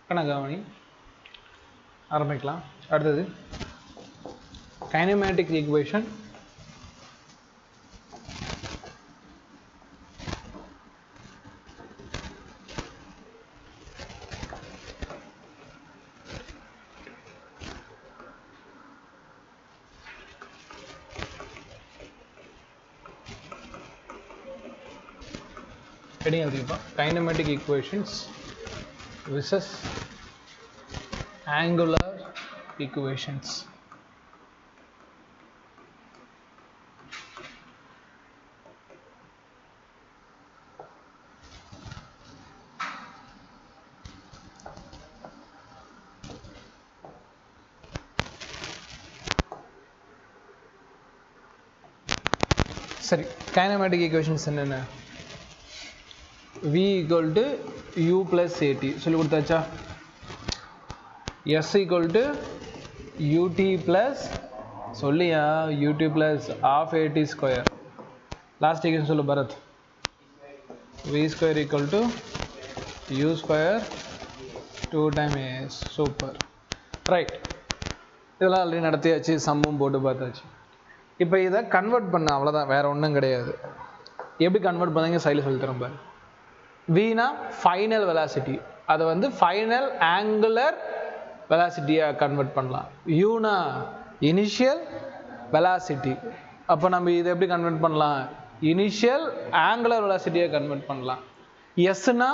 கவனி ஆரம்பிக்கலாம். அடுத்தது kinematic equation kinematic equations versus angular equations. சரி, கைனமேட்டிக் ஈக்குவேஷன்ஸ் என்னென்ன? v equal to u plus at சொல்லி கொடுத்தாச்சா? s equal to ut plus சொல்லியா ut plus half at square. Last equation சொல்லு Bharath. v square equal to u square 2 times as. Super, right. இதெல்லாம் already நடத்தியாச்சு, சம்மும் போட்டு பார்த்தாச்சு. இப்போ இதை கன்வெர்ட் பண்ண அவ்வளோதான், வேறு ஒன்றும் கிடையாது. எப்படி கன்வெர்ட் பண்ணாங்க சைடில் சொல்லி தரேன் பாரு. வீனா ஃபைனல் வெலாசிட்டி, அதை வந்து ஃபைனல் ஆங்குலர் வெலாசிட்டியாக கன்வெர்ட் பண்ணலாம். யூனா இனிஷியல் வெலாசிட்டி, அப்போ நம்ம இதை எப்படி கன்வெர்ட் பண்ணலாம்? இனிஷியல் ஆங்குலர் வெலாசிட்டியாக கன்வெர்ட் பண்ணலாம். எஸ்னா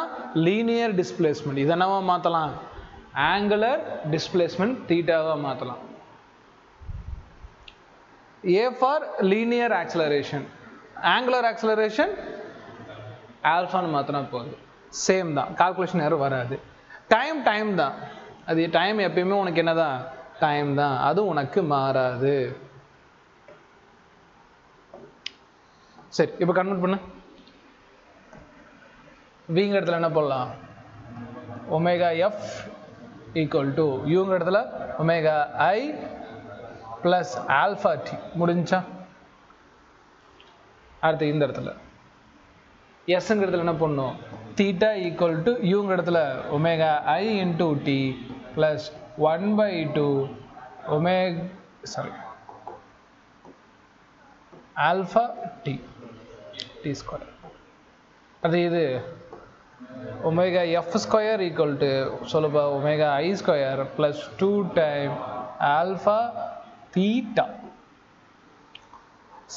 லீனியர் டிஸ்பிளேஸ்மெண்ட், இதை நம்ம மாற்றலாம் ஆங்குலர் டிஸ்பிளேஸ்மெண்ட் தீட்டாவாக மாற்றலாம். A for linear acceleration, angular acceleration ஆல்ஃபான்னு மாற்றினா போகுது. சேம் தான், கால்குலேஷன் யாரும் வராது. டைம் தான், அது டைம் எப்பயுமே உனக்கு என்னதான் டைம் தான், அது உனக்கு மாறாது. சரி, இப்போ கன்வெர்ட் பண்ணு. விங்கிற இடத்துல என்ன போடலாம்? ஒமேகா எஃப் ஈக்குவல் டு யூங்கிற இடத்துல ஒமேகா ஐ பிளஸ் ஆல்ஃபா டி. முடிஞ்சா? அடுத்து இந்த இடத்துல எஸ்ங்கிற இடத்துல என்ன பண்ணும்? தீட்டா ஈக்குவல் டு யூங்கிற இடத்துல omega I into T plus 1/2 alpha T T square. அது இது omega F square equal to சொல்லுப்பா omega I square plus 2 time alpha theta.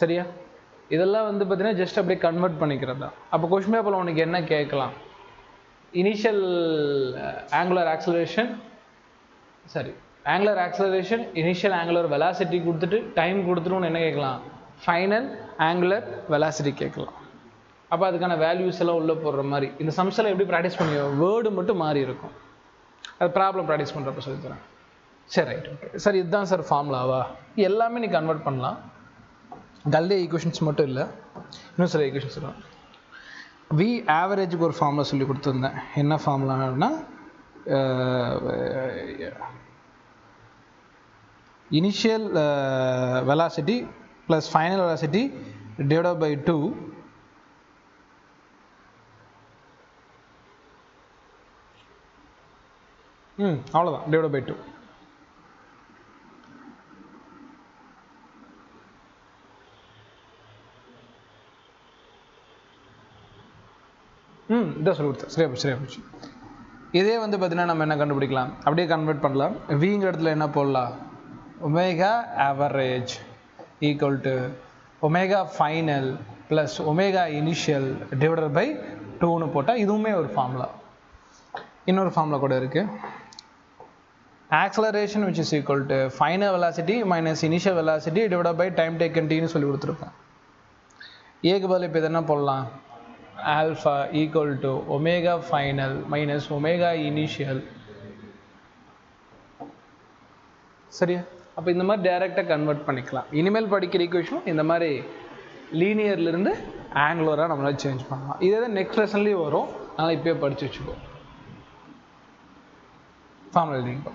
சரியா? இதெல்லாம் வந்து பார்த்தீங்கன்னா ஜஸ்ட் அப்படியே கன்வெர்ட் பண்ணிக்கிறது தான். அப்போ கொஸ்டின் பேப்பரில் உனக்கு என்ன கேட்கலாம்? Initial angular acceleration, angular acceleration, initial angular velocity கொடுத்துட்டு டைம் கொடுத்துட்டு என்ன கேட்கலாம்? ஃபைனல் ஆங்குலர் வெலாசிட்டி கேட்கலாம். அப்போ அதுக்கான வேல்யூஸ் எல்லாம் உள்ளே போடுற மாதிரி இந்த சம்ஸ் எல்லாம் எப்படி ப்ராக்டிஸ் பண்ணுவீங்க? வேர்டு மட்டும் மாறி இருக்கும், அது ப்ராப்ளம் ப்ராக்டிஸ் பண்ணுறப்ப சொல்லித்தரேன். சரி, ரைட், ஓகே சார். இதுதான் சார் ஃபார்முலாவா? எல்லாமே நீ கன்வெர்ட் பண்ணலாம். கல்லே ஈக்குவேஷன்ஸ் மட்டும் இல்லை, இன்னும் சில ஈக்குவேஷன்ஸ் இருக்கும். வி ஆவரேஜுக்கு ஒரு ஃபார்முலா சொல்லி கொடுத்துருந்தேன். என்ன ஃபார்முலானா initial velocity plus final velocity divided by 2 அவ்வளோதான், டிவைடட் பை 2. இதான் சொல்லி கொடுத்தேன். சரியா போச்சு. இதே வந்து பார்த்தீங்கன்னா நம்ம என்ன கண்டுபிடிக்கலாம்? அப்படியே கன்வெர்ட் பண்ணலாம். விங்கிற இடத்துல என்ன போடலாம்? Omega average equal to omega final plus omega initial divided by 2ன்னு போட்டால் இதுவுமே ஒரு ஃபார்முலா. இன்னொரு ஃபார்முலா கூட இருக்குது. Acceleration which is equal to final velocity minus initial velocity divided by time taken t ன்னு சொல்லி கொடுத்துருப்பேன். ஏக்கு பதில் இப்போ என்ன போடலாம்? Alpha equal to omega final minus omega initial. சரியா? அப்போ இந்த மாதிரி டைரெக்டாக கன்வெர்ட் பண்ணிக்கலாம். இனிமேல் படிக்கிற ஈக்குவேஷன் இந்த மாதிரி லீனியர்லேருந்து ஆங்குலராக நம்மளால் சேஞ்ச் பண்ணலாம். இதே தான் நெக்ஸ்ட் லெசன்லேயும் வரும், அதனால் இப்போயே படித்து வச்சுக்கோ. ஃபார்முலா எழுதிக்கோ.